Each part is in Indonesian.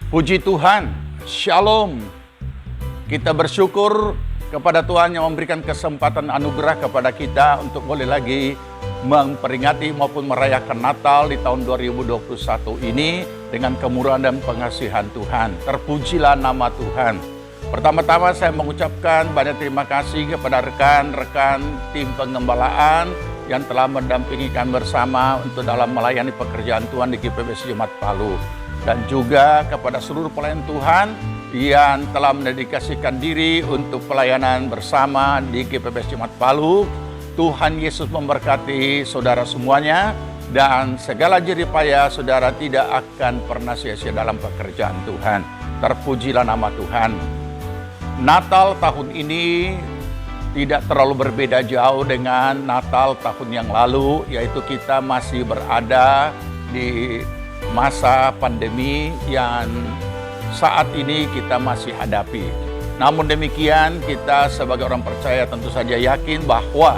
Puji Tuhan, Shalom. Kita bersyukur kepada Tuhan yang memberikan kesempatan anugerah kepada kita untuk boleh lagi memperingati maupun merayakan Natal di tahun 2021 ini dengan kemurahan dan pengasihan Tuhan. Terpujilah nama Tuhan. Pertama-tama saya mengucapkan banyak terima kasih kepada rekan-rekan tim pengembalaan yang telah mendampingi kami bersama untuk dalam melayani pekerjaan Tuhan di GPBS Jemaat Palu. Dan juga kepada seluruh pelayan Tuhan yang telah mendedikasikan diri untuk pelayanan bersama di GPBS Jemaat Palu. Tuhan Yesus memberkati saudara semuanya dan segala jerih payah saudara tidak akan pernah sia-sia dalam pekerjaan Tuhan. Terpujilah nama Tuhan. Natal tahun ini tidak terlalu berbeda jauh dengan Natal tahun yang lalu, yaitu kita masih berada di masa pandemi yang saat ini kita masih hadapi. Namun demikian, kita sebagai orang percaya tentu saja yakin bahwa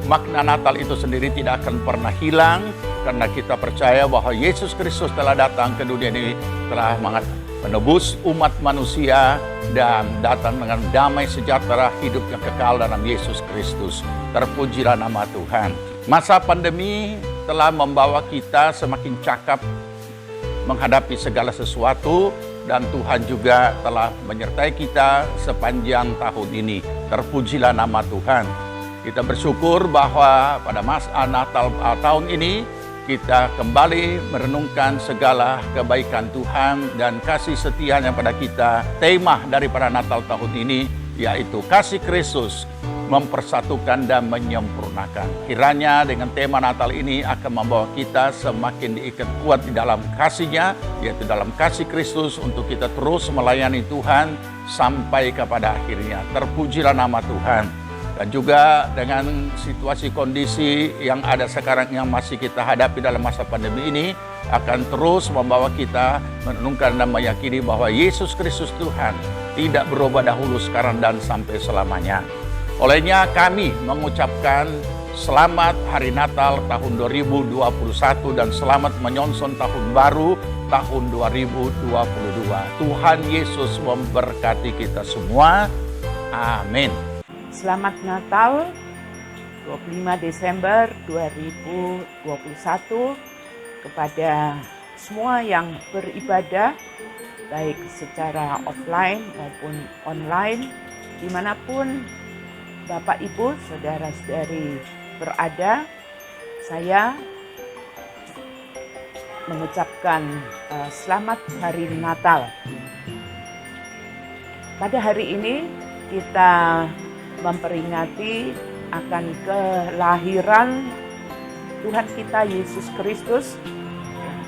makna Natal itu sendiri tidak akan pernah hilang, karena kita percaya bahwa Yesus Kristus telah datang ke dunia ini, telah menebus umat manusia dan datang dengan damai sejahtera hidup yang kekal dalam Yesus Kristus. Terpujilah nama Tuhan. Masa pandemi telah membawa kita semakin cakap menghadapi segala sesuatu, dan Tuhan juga telah menyertai kita sepanjang tahun ini. Terpujilah nama Tuhan. Kita bersyukur bahwa pada masa Natal tahun ini kita kembali merenungkan segala kebaikan Tuhan dan kasih setianya pada kita. Tema daripada Natal tahun ini yaitu kasih Kristus mempersatukan dan menyempurnakan. Kiranya dengan tema Natal ini akan membawa kita semakin diikat kuat di dalam kasih-Nya, yaitu dalam kasih Kristus, untuk kita terus melayani Tuhan sampai kepada akhirnya. Terpujilah nama Tuhan. Dan juga dengan situasi kondisi yang ada sekarang yang masih kita hadapi dalam masa pandemi ini, akan terus membawa kita merenungkan dan meyakini bahwa Yesus Kristus Tuhan tidak berubah dahulu, sekarang, dan sampai selamanya. Olehnya kami mengucapkan selamat Hari Natal tahun 2021 dan selamat menyongsong tahun baru tahun 2022. Tuhan Yesus memberkati kita semua. Amin. Selamat Natal 25 Desember 2021 kepada semua yang beribadah baik secara offline maupun online, dimanapun Bapak, Ibu, Saudara-saudari berada. Saya mengucapkan selamat Hari Natal. Pada hari ini kita memperingati akan kelahiran Tuhan kita Yesus Kristus.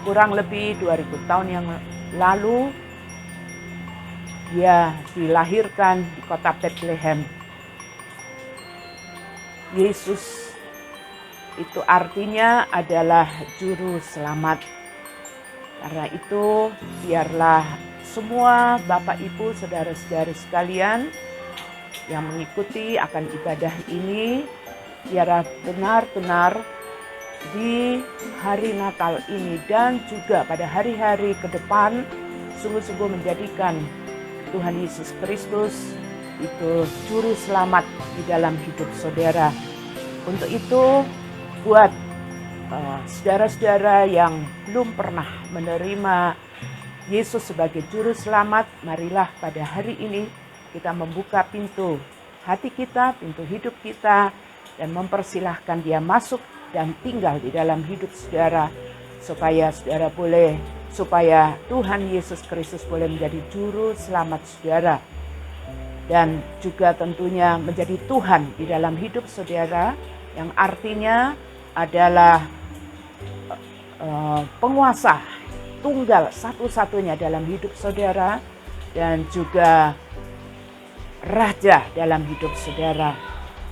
Kurang lebih 2000 tahun yang lalu Dia dilahirkan di kota Bethlehem. Yesus itu artinya adalah juru selamat. Karena itu biarlah semua Bapak, Ibu, Saudara-saudari sekalian yang mengikuti akan ibadah ini, biar benar-benar di hari Natal ini dan juga pada hari-hari ke depan sungguh-sungguh menjadikan Tuhan Yesus Kristus itu juru selamat di dalam hidup saudara. Untuk itu, buat saudara-saudara yang belum pernah menerima Yesus sebagai juru selamat, marilah pada hari ini kita membuka pintu hati kita, pintu hidup kita, dan mempersilahkan Dia masuk dan tinggal di dalam hidup saudara, supaya Tuhan Yesus Kristus boleh menjadi juru selamat saudara. Dan juga tentunya menjadi Tuhan di dalam hidup saudara, yang artinya adalah penguasa tunggal satu-satunya dalam hidup saudara, dan juga raja dalam hidup saudara.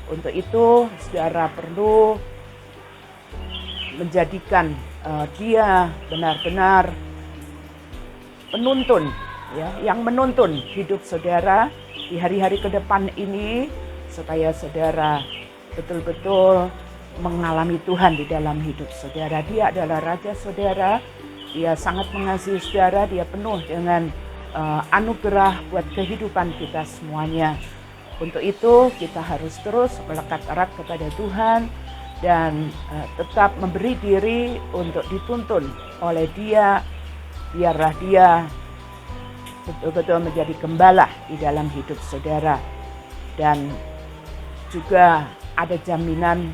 Untuk itu saudara perlu menjadikan Dia benar-benar penuntun, yang menuntun hidup saudara di hari-hari ke depan ini, supaya saudara betul-betul mengalami Tuhan di dalam hidup saudara. Dia adalah Raja saudara, Dia sangat mengasihi saudara, dia penuh dengan anugerah buat kehidupan kita semuanya. Untuk itu kita harus terus melekat erat kepada Tuhan dan tetap memberi diri untuk dituntun oleh Dia. Biarlah Dia betul-betul menjadi gembala di dalam hidup saudara. Dan juga ada jaminan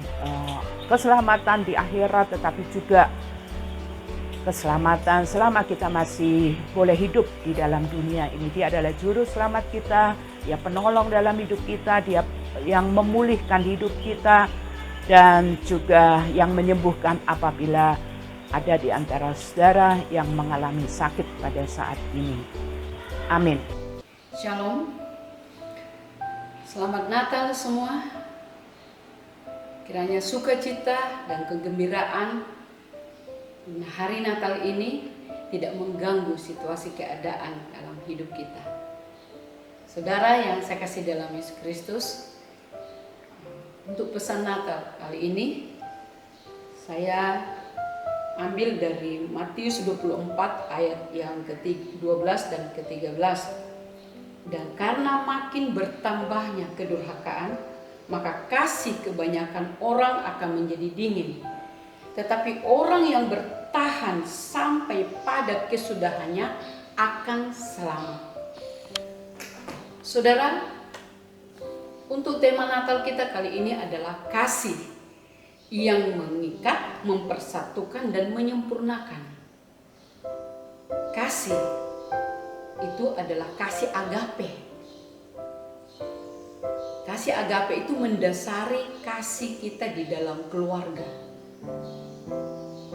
keselamatan di akhirat, tetapi juga keselamatan selama kita masih boleh hidup di dalam dunia ini. Dia adalah juru selamat kita, Dia penolong dalam hidup kita, Dia yang memulihkan hidup kita, dan juga yang menyembuhkan apabila ada di antara saudara yang mengalami sakit pada saat ini. Amin. Shalom. Selamat Natal semua. Kiranya sukacita dan kegembiraan hari Natal ini tidak mengganggu situasi keadaan dalam hidup kita. Saudara yang saya kasih dalam Yesus Kristus, untuk pesan Natal kali ini saya ambil dari Matius 24 ayat yang ke-12 dan ke-13. Dan karena makin bertambahnya kedurhakaan, maka kasih kebanyakan orang akan menjadi dingin. Tetapi orang yang bertahan sampai pada kesudahannya akan selamat. Saudara, untuk tema Natal kita kali ini adalah kasih yang mengikat, mempersatukan, dan menyempurnakan. Kasih itu adalah kasih agape. Kasih agape itu mendasari kasih kita di dalam keluarga.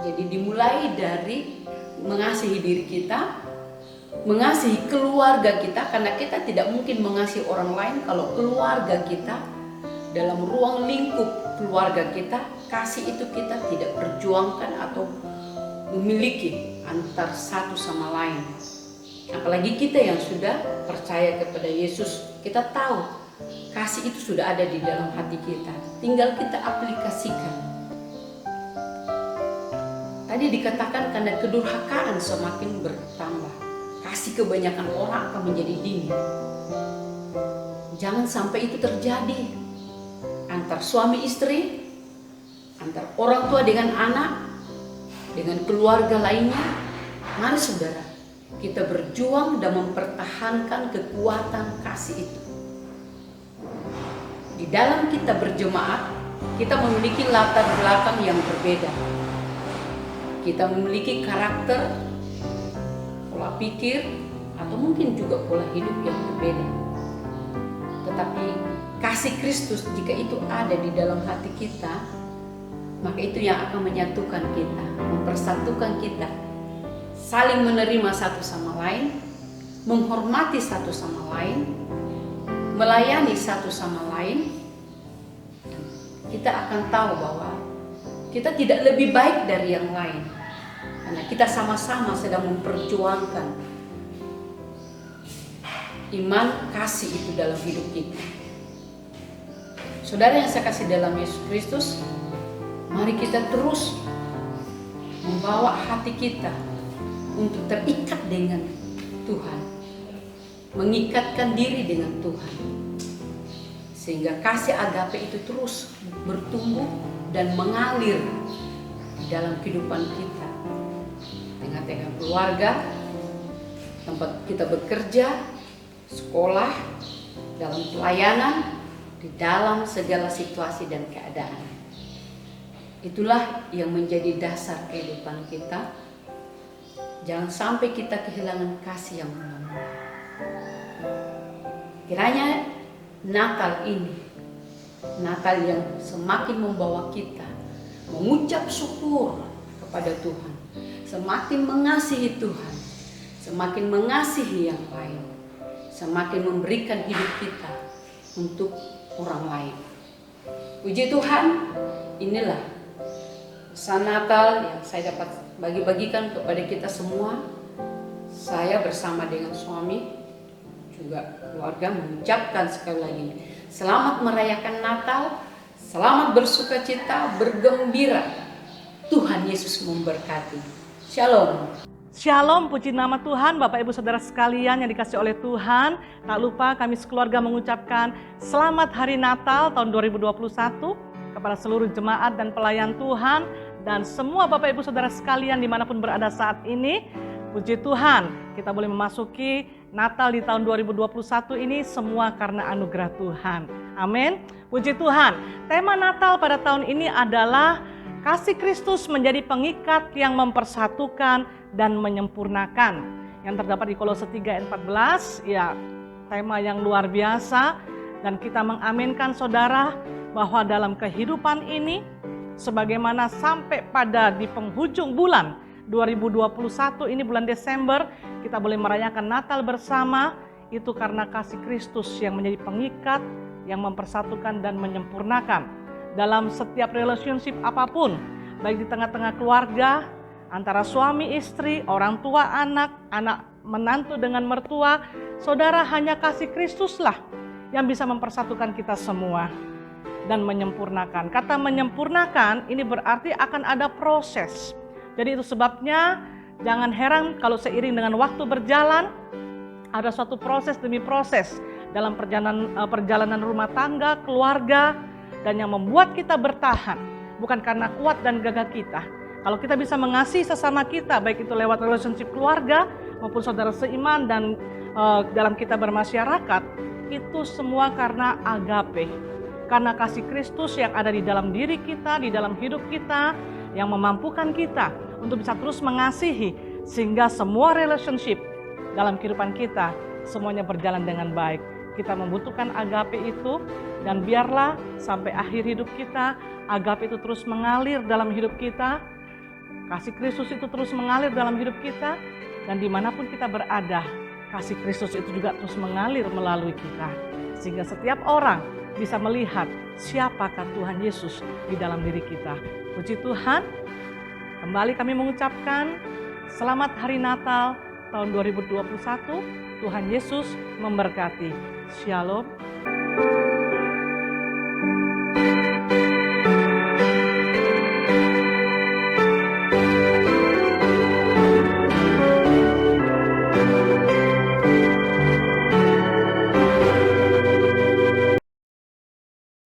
Jadi dimulai dari mengasihi diri kita, mengasihi keluarga kita, karena kita tidak mungkin mengasihi orang lain kalau keluarga kita, dalam ruang lingkup keluarga kita, kasih itu kita tidak perjuangkan atau memiliki antar satu sama lain. Apalagi kita yang sudah percaya kepada Yesus, kita tahu kasih itu sudah ada di dalam hati kita, tinggal kita aplikasikan. Tadi dikatakan karena kedurhakaan semakin bertambah, kasih kebanyakan orang akan menjadi dingin. Jangan sampai itu terjadi antar suami istri, antar orang tua dengan anak, dengan keluarga lainnya. Mari saudara, kita berjuang dan mempertahankan kekuatan kasih itu. Di dalam kita berjemaat, kita memiliki latar belakang yang berbeda. Kita memiliki karakter, pola pikir, atau mungkin juga pola hidup yang berbeda. Tetapi kasih Kristus jika itu ada di dalam hati kita, maka itu yang akan menyatukan kita, mempersatukan kita, saling menerima satu sama lain, menghormati satu sama lain, melayani satu sama lain. Kita akan tahu bahwa kita tidak lebih baik dari yang lain, karena kita sama-sama sedang memperjuangkan iman kasih itu dalam hidup kita. Saudara yang saya kasih dalam Yesus Kristus, mari kita terus membawa hati kita untuk terikat dengan Tuhan, mengikatkan diri dengan Tuhan, sehingga kasih agape itu terus bertumbuh dan mengalir di dalam kehidupan kita, tengah-tengah keluarga, tempat kita bekerja, sekolah, dalam pelayanan, di dalam segala situasi dan keadaan. Itulah yang menjadi dasar kehidupan kita. Jangan sampai kita kehilangan kasih yang mula-mula. Kiranya Natal ini, Natal yang semakin membawa kita mengucap syukur kepada Tuhan, semakin mengasihi Tuhan, semakin mengasihi yang lain, semakin memberikan hidup kita untuk orang lain. Puji Tuhan, inilah pesan Natal yang saya dapat bagi-bagikan kepada kita semua. Saya bersama dengan suami juga keluarga mengucapkan sekali lagi selamat merayakan Natal, selamat bersukacita, bergembira. Tuhan Yesus memberkati. Shalom. Shalom, puji nama Tuhan, Bapak Ibu Saudara sekalian yang dikasih oleh Tuhan. Tak lupa kami sekeluarga mengucapkan selamat hari Natal tahun 2021 kepada seluruh jemaat dan pelayan Tuhan dan semua Bapak Ibu Saudara sekalian dimanapun berada saat ini. Puji Tuhan, kita boleh memasuki Natal di tahun 2021 ini semua karena anugerah Tuhan. Amin. Puji Tuhan. Tema Natal pada tahun ini adalah kasih Kristus menjadi pengikat yang mempersatukan dan menyempurnakan. Yang terdapat di Kolose 3 ayat 14, ya tema yang luar biasa. Dan kita mengaminkan saudara bahwa dalam kehidupan ini, sebagaimana sampai pada di penghujung bulan 2021 ini bulan Desember, kita boleh merayakan Natal bersama, itu karena kasih Kristus yang menjadi pengikat, yang mempersatukan dan menyempurnakan. Dalam setiap relationship apapun, baik di tengah-tengah keluarga, antara suami istri, orang tua anak, anak menantu dengan mertua, saudara, hanya kasih Kristuslah yang bisa mempersatukan kita semua dan menyempurnakan. Kata menyempurnakan ini berarti akan ada proses. Jadi itu sebabnya jangan heran kalau seiring dengan waktu berjalan, ada suatu proses demi proses dalam perjalanan rumah tangga, keluarga, dan yang membuat kita bertahan bukan karena kuat dan gagah kita. Kalau kita bisa mengasihi sesama kita, baik itu lewat relationship keluarga maupun saudara seiman dan dalam kita bermasyarakat, itu semua karena agape. Karena kasih Kristus yang ada di dalam diri kita, di dalam hidup kita, yang memampukan kita untuk bisa terus mengasihi, sehingga semua relationship dalam kehidupan kita semuanya berjalan dengan baik. Kita membutuhkan agape itu, dan biarlah sampai akhir hidup kita, agape itu terus mengalir dalam hidup kita. Kasih Kristus itu terus mengalir dalam hidup kita, dan dimanapun kita berada, kasih Kristus itu juga terus mengalir melalui kita. Sehingga setiap orang bisa melihat siapakah Tuhan Yesus di dalam diri kita. Puji Tuhan, kembali kami mengucapkan selamat hari Natal tahun 2021. Tuhan Yesus memberkati. Shalom.